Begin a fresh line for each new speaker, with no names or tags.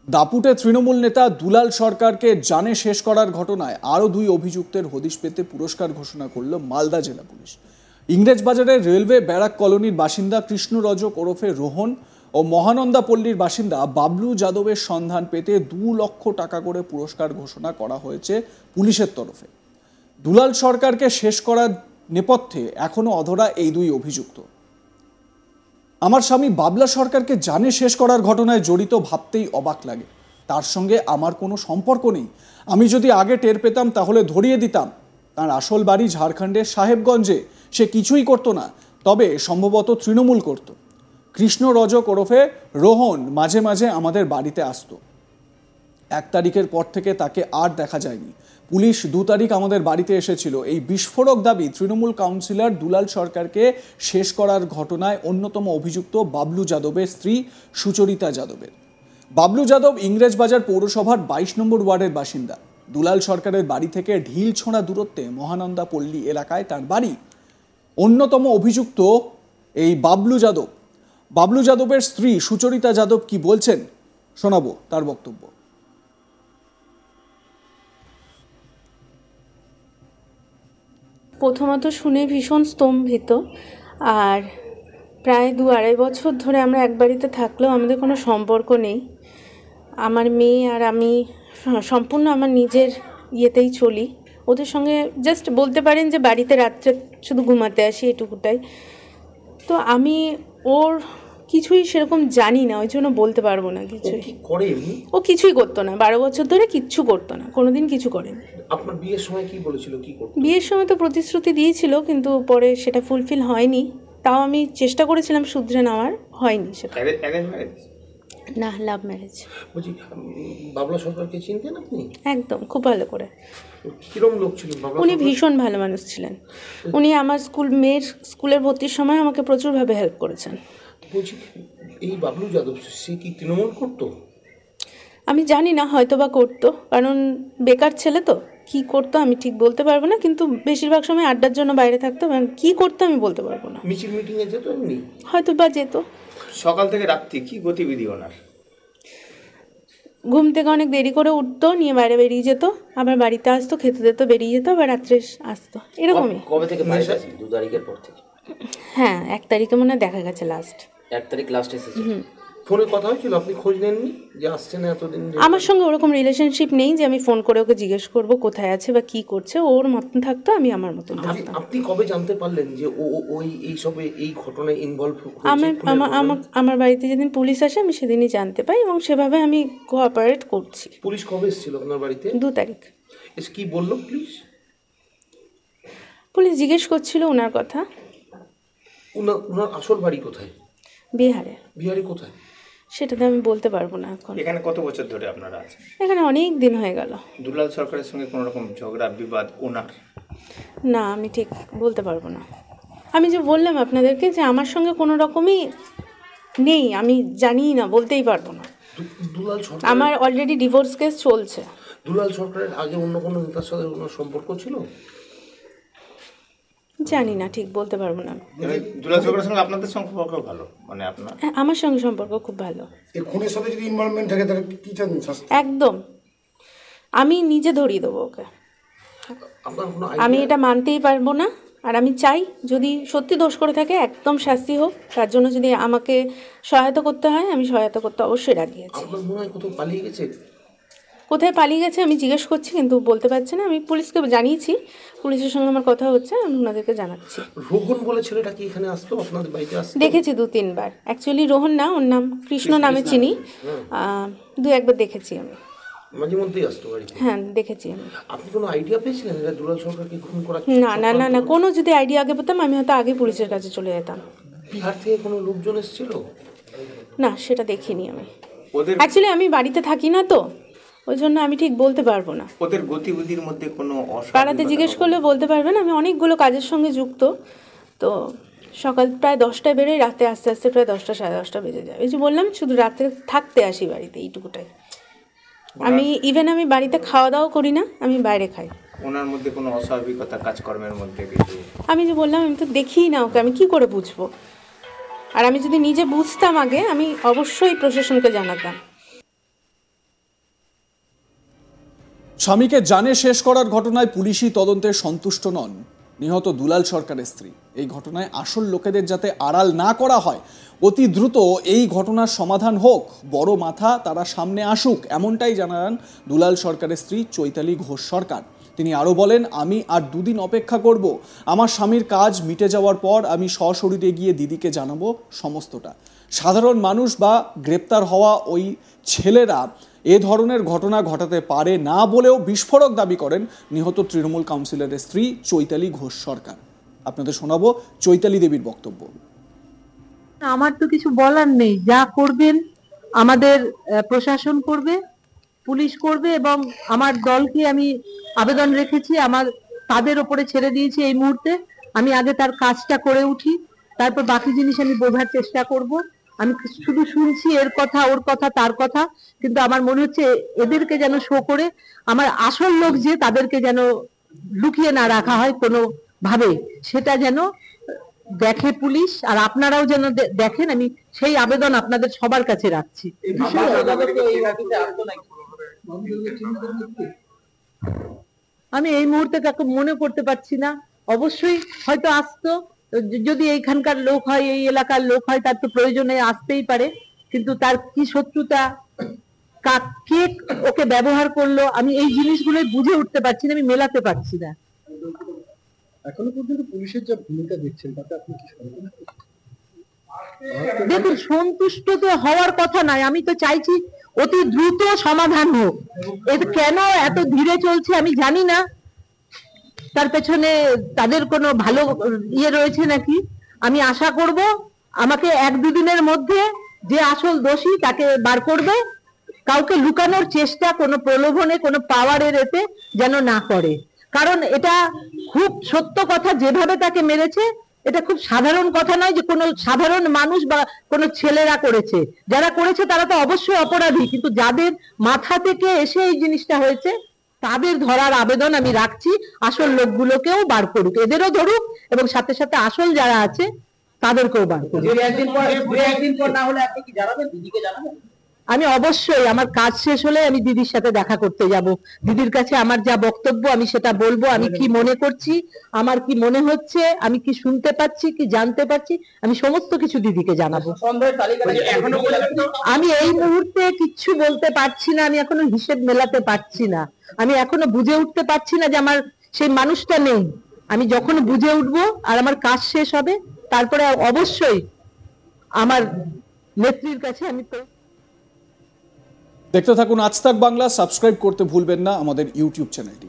দাপুটে তৃণমূল নেতা দুলাল সরকারকে জানে শেষ করার ঘটনায় আরও দুই অভিযুক্তের হদিশ পেতে পুরস্কার ঘোষণা করল মালদা জেলা পুলিশ। ইংরেজবাজারের রেলওয়ে ব্যারাক কলোনির বাসিন্দা কৃষ্ণ রজক ওরফে রোহন ও মহানন্দা পল্লীর বাসিন্দা বাবলু যাদবের সন্ধান পেতে 2 লক্ষ টাকা করে পুরস্কার ঘোষণা করা হয়েছে পুলিশের তরফে। দুলাল সরকারকে শেষ করার নেপথ্যে এখনো অধরা এই দুই অভিযুক্ত। আমার স্বামী বাবলা সরকারকে জানে শেষ করার ঘটনায় জড়িত ভাবতেই অবাক লাগে। তার সঙ্গে আমার কোনো সম্পর্ক নেই। আমি যদি আগে টের পেতাম তাহলে ধরিয়ে দিতাম। তার আসল বাড়ি ঝাড়খণ্ডের সাহেবগঞ্জে। সে কিছুই করতো না, তবে সম্ভবত তৃণমূল করত। কৃষ্ণ রজক ওরফে রোহন মাঝে মাঝে আমাদের বাড়িতে আসতো। 1 তারিখের পর থেকে তাকে আর দেখা যায়নি। পুলিশ 2 তারিখ আমাদের বাড়িতে এসেছিল। এই বিস্ফোরক দাবি তৃণমূল কাউন্সিলর দুলাল সরকারকে শেষ করার ঘটনায় অন্যতম অভিযুক্ত বাবলু যাদবের স্ত্রী সুচরিতা যাদবের। বাবলু যাদব ইংরেজবাজার পৌরসভার 22 নম্বর ওয়ার্ডের বাসিন্দা। দুলাল সরকারের বাড়ি থেকে ঢিল ছোঁড়া দূরত্বে মহানন্দা পল্লী এলাকায় তার বাড়ি। অন্যতম অভিযুক্ত এই বাবলু যাদবের স্ত্রী সুচরিতা যাদব কি বলছেন শোনাবো তার বক্তব্য।
প্রথমত শুনে ভীষণ স্তম্ভিত। আর প্রায় 2-2.5 বছর ধরে আমরা এক বাড়িতে থাকলেও আমাদের কোনো সম্পর্ক নেই। আমার মেয়ে আর আমি সম্পূর্ণ আমার নিজের ইয়েতেই চলি। ওদের সঙ্গে জাস্ট বলতে পারেন যে বাড়িতে রাত্রে শুধু ঘুমাতে আসি, এটুকুটাই। তো আমি ওর কিছুই সেরকম জানি না, ওই জন্য বলতে পারবো না কিছুই। ও কিছুই করতো না, 12 বছর ধরে কিচ্ছু করতো না, কোনোদিন কিছু করেনি।
আপনার বিয়ের সময় কি বলেছিল, কি করতো?
বিয়ের সময় তো প্রতিশ্রুতি দিয়েছিল, কিন্তু পরে সেটা ফুলফিল হয়নি। তাও আমি চেষ্টা করেছিলাম শুধরে নেওয়ার, হয়নি সেটা। না, লাভ ম্যারেজ।
বলছি, বাবলা সরকারকে চিনতেন আপনি?
একদম, খুব ভালো করে।
কিরকম লোক ছিলেন বাবলা?
উনি ভীষণ ভালো মানুষ ছিলেন। উনি আমার মেয়ের স্কুলের ভর্তির সময় আমাকে প্রচুরভাবে হেল্প করেছেন।
বলছি, এই বাবলু যাদব সে কি তৃণমূল করতো?
আমি জানি না, হয়তো বা করতো, কারণ বেকার ছেলে তো। কি করতো আমি ঠিক বলতে পারবো না, কিন্তু বেশিরভাগ সময় আড্ডার জন্য বাইরে থাকতো। কি করতো আমি বলতে পারবো না।
মিছিল মিটিংয়ে যেত এমনি?
হয়তো বা যেত।
সকাল থেকে রাত্রি কি গতিবিধি ওনার?
ঘুম থেকে অনেক দেরি করে উঠতো, নিয়ে বাইরে বেরিয়ে যেত, আবার বাড়িতে আসতো, খেতে দিত, বেরিয়ে যেত, আবার রাত্রে আসতো, এরকমই।
কবে থেকে বাড়িতে আসেন? 2 তারিখের পর থেকে?
হ্যাঁ, 1 তারিখে মনে হয় দেখা গেছে লাস্ট।
1 তারিখ লাস্ট এসেছে।
ফোনে কথা হয়েছিল? আপনি খোঁজ নেননি যে আসছে না এতদিন?
আমার সঙ্গে ওরকম রিলেশনশিপ নেই যে আমি ফোন করে ওকে জিজ্ঞেস করবো কোথায় আছে বা কি করছে। ওর মতন থাকতো, আমি আমার মতন থাকতাম।
আপনি কবে জানতে পারলেন যে ওই এইসবে এই ঘটনায় ইনভলভ হয়েছে?
আমার বাড়িতে যেদিন পুলিশ আসে আমি সেদিনই জানতে পাই, এবং সেভাবে আমি কোঅপারেট করছি।
পুলিশ কবে এসেছিল আপনার বাড়িতে?
2 তারিখ।
এসে কি বললো পুলিশ?
পুলিশ জিজ্ঞেস করছিল ওনার কথা।
ওনার আসল বাড়ি কোথায়?
বিহারে।
বিহারে কোথায়
সেটা তো আমি বলতে পারবো না এখন।
এখানে কত বছর ধরে আপনারা আছেন?
এখানে অনেক দিন হয়ে গেল।
দুলাল সরকারের সঙ্গে কোনো রকম ঝগড়া বিবাদ ওনার?
না, আমি ঠিক বলতে পারবো না। আমি যে বললাম আপনাদেরকে যে আমার সঙ্গে কোনো রকমই নেই, আমি জানিই না, বলতেই পারবো না।
দুলাল সরকার,
আমার অলরেডি ডিভোর্স কেস চলছে।
দুলাল সরকারের আগে অন্য কোনো নেতার সাথে কোনো সম্পর্ক ছিল?
জানি না, ঠিক বলতে পারবো না।
দুলাল সরকারের সঙ্গে আপনাদের সম্পর্ক ভালো, মানে আপনার?
আমার সঙ্গে সম্পর্ক খুব ভালো।
এই খুনের সাথে যদি ইনভলভমেন্ট থাকে তাহলে কি চান?
একদম, আমি নিজে ধরিয়ে দেবো ওকে। আমি এটা মানতেই পারবো না। আর আমি চাই যদি সত্যি দোষ করে থাকে একদম শাস্তি হোক। তার জন্য যদি আমাকে সহায়তা করতে হয়, আমি সহায়তা করতে অবশ্যই রাজি আছি।
আপনার মনে হয় কোথাও পালিয়ে গেছে?
কোথায় পালিয়ে গেছে আমি জিজ্ঞেস করছি, কিন্তু বলতে পারছি না। আমি পুলিশকে জানিয়েছি, পুলিশের সঙ্গে আমার কথা হচ্ছে, আমি ওনাদেরকে জানাচ্ছি।
রোহন বলে ছেলেটা কি এখানে আসতো, আপনাদের বাড়িতে আসতো?
দেখেছি 2-3 বার। অ্যাকচুয়ালি রোহন না, ওর নাম কৃষ্ণ নামে চিনি। 2-1 বার দেখেছি আমি।
মাঝে মধ্যেই আসতো বাড়িতে?
হ্যাঁ, দেখেছি আমি।
আপনি কোনো আইডিয়া পেয়েছিলেন যে দুলাল সরকারকে খুন করা?
না, কোনো যদি আইডিয়া আগে পেতাম আমি হয়তো আগে পুলিশের কাছে চলে যেতাম।
বিহার থেকে কোনো লোকজন এসেছিল?
না, সেটা দেখিনি আমি। অ্যাকচুয়ালি আমি বাড়িতে থাকি না তো, ওই জন্য আমি ঠিক বলতে পারবো না।
ওদের গতিবিধির মধ্যে কোনো
পাড়াতে জিজ্ঞেস করলে বলতে পারবেন। আমি অনেকগুলো কাজের সঙ্গে যুক্ত তো। সকাল প্রায় 10টায় বেরোই, রাতে আস্তে আস্তে প্রায় 10টা সাড়ে 10টা বেজে যায়। ওই যে বললাম শুধু রাত্রে থাকতে আসি বাড়িতে, এইটুকুটাই। আমি আমি বাড়িতে খাওয়া দাওয়া করি না, আমি বাইরে খাই।
ওনার মধ্যে কোনো অস্বাভাবিকতা কাজকর্মের মধ্যে কিছু?
আমি যে বললাম আমি তো দেখিই না ওকে, আমি কি করে বুঝবো? আর আমি যদি নিজে বুঝতাম আগে, আমি অবশ্যই প্রশাসনকে জানাতাম।
স্বামীকে জানে শেষ করার ঘটনায় পুলিশি তদন্তে সন্তুষ্ট নন নিহত দুলাল সরকারের স্ত্রী। এই ঘটনায় আসল লোকেদের যাতে আড়াল না করা হয়, অতি দ্রুত এই ঘটনার সমাধান হোক, বড় মাথা তারা সামনে আসুক, এমনটাই জানান দুলাল সরকারের স্ত্রী চৈতালি ঘোষ সরকার। তিনি আরও বলেন, আমি আর দুদিন অপেক্ষা করব। আমার স্বামীর কাজ মিটে যাওয়ার পর আমি সশরীরে গিয়ে দিদিকে জানাবো সমস্তটা। সাধারণ মানুষ বা গ্রেপ্তার হওয়া ওই ছেলেরা এ ধরনের ঘটনা ঘটাতে পারে না বলেও বিস্ফোরক দাবি করেন নিহত তৃণমূল কাউন্সিলরের স্ত্রী চৈতালি ঘোষ সরকার। আপনাদের শোনাবো চৈতালি দেবীর বক্তব্য।
আমার তো কিছু বলার নেই, যা করবেন আমাদের প্রশাসন করবে, পুলিশ করবে, এবং আমার দলকে আমি আবেদন রেখেছি, তাদের ওপরে ছেড়ে দিয়েছি এই মুহূর্তে। আমি আগে তার কাজটা করে উঠি, তারপর বাকি জিনিস আমি বোঝার চেষ্টা করব। আমি শুধু শুনছি এর কথা, ওর কথা, তার কথা, কিন্তু আমার মনে হচ্ছে এদেরকে যেন শো করে আমার আসল লোক যে তাদেরকে যেন লুকিয়ে না রাখা হয় কোনো ভাবে, সেটা যেন দেখে পুলিশ, আর আপনারাও যেন দেখেন। আমি সেই আবেদন আপনাদের সবার কাছে রাখছি। আমি এই মুহূর্তে কাকে মনে করতে পারছি না। অবশ্যই হয়তো আসতো, যদি এইখানকার লোক হয়, এই এলাকার লোক হয়, তার তো প্রয়োজনে আসতেই পারে, কিন্তু তার কি শত্রুতা, কে ওকে ব্যবহার করলো, আমি এই জিনিসগুলো বুঝে উঠতে পারছি না, আমি মেলাতে পারছি না।
এখনো পর্যন্ত পুলিশের যা ভূমিকা দেখছেন তাতে আপনি কি সন্তুষ্ট?
দেখুন, সন্তুষ্ট তো হওয়ার কথা নয়, আমি তো চাইছি অতি দ্রুত সমাধান হোক। এটা কেন এত ধীরে চলছে আমি জানি না, তার পেছনে তাদের কোনো ভালো ইয়ে রয়েছে নাকি। আমি আশা করব আমাকে 1-2 দিনের মধ্যে যে আসল দোষী তাকে বার করবে, কাউকে লুকানোর চেষ্টা কোনো প্রলোভনে, কোনো পাওয়ারের এতে যেন না করে। কারণ এটা খুব সত্য কথা, যেভাবে তাকে মেরেছে এটা খুব সাধারণ কথা নয় যে কোনো সাধারণ মানুষ বা কোনো ছেলেরা করেছে। যারা করেছে তারা তো অবশ্যই অপরাধী, কিন্তু যাদের মাথা থেকে এসে এই জিনিসটা হয়েছে তাদের ধরার আবেদন আমি রাখছি। আসল লোকগুলোকেও বার করুক, এদেরও ধরুক, এবং সাথে সাথে আসল যারা আছে তাদেরকেও বার করুক।
একদিন পর না হলে আপনি কি জানাবেন, দিদিকে জানাবেন?
আমি অবশ্যই আমার কাজ শেষ হলে আমি দিদির সাথে দেখা করতে যাব। দিদির কাছে আমার যা বক্তব্য আমি সেটা বলবো, আমি কি মনে করছি, আমার কি মনে হচ্ছে, আমি কি শুনতে পাচ্ছি, কি জানতে পারছি, আমি সমস্ত কিছু দিদিকে জানাবো। আমি এই মুহূর্তে কিচ্ছু বলতে পারছি না, আমি এখনো হিসেব মেলাতে পারছি না, আমি এখনো বুঝে উঠতে পারছি না যে আমার সেই মানুষটা নেই। আমি যখন বুঝে উঠবো আর আমার কাজ শেষ হবে, তারপরে অবশ্যই আমার নেত্রীর কাছে আমি তো।
দেখতে থাকুন আজ তাক বাংলা, সাবস্ক্রাইব করতে ভুলবেন না আমাদের ইউটিউব চ্যানেলটি।